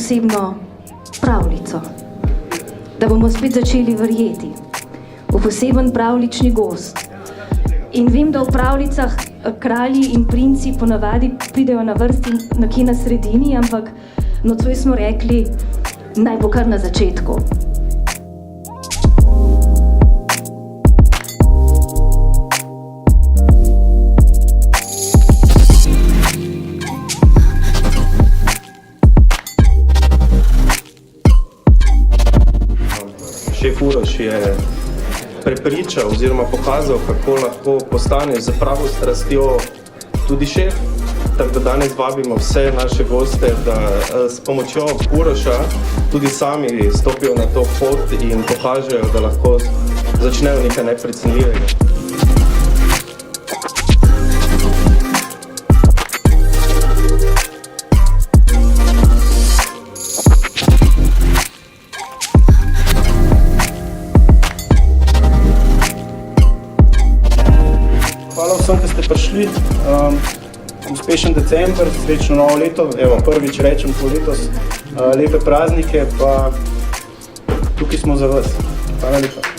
posebno pravljico, da bomo spet začeli verjeti v poseben pravlični gozd. In vem, da v pravljicah kralji in princi ponavadi pridejo na vrsti nekje na sredini, ampak nocoj smo rekli, naj bo kar na začetku. Šef Uroš je prepričal oziroma pokazal, kako lahko postaneš z pravo strastjo tudi šef. Tako da danes vabimo vse naše goste, da s pomočjo Uroša tudi sami stopijo na to pot in pokažejo, da lahko začnejo nekaj neprecenljivega. Hvala vsem, ki ste prišli. Uspešen december, srečno novo leto. Evo, prvič rečem to letos. Lepe praznike, pa tukaj smo za vas. Hvala lepa.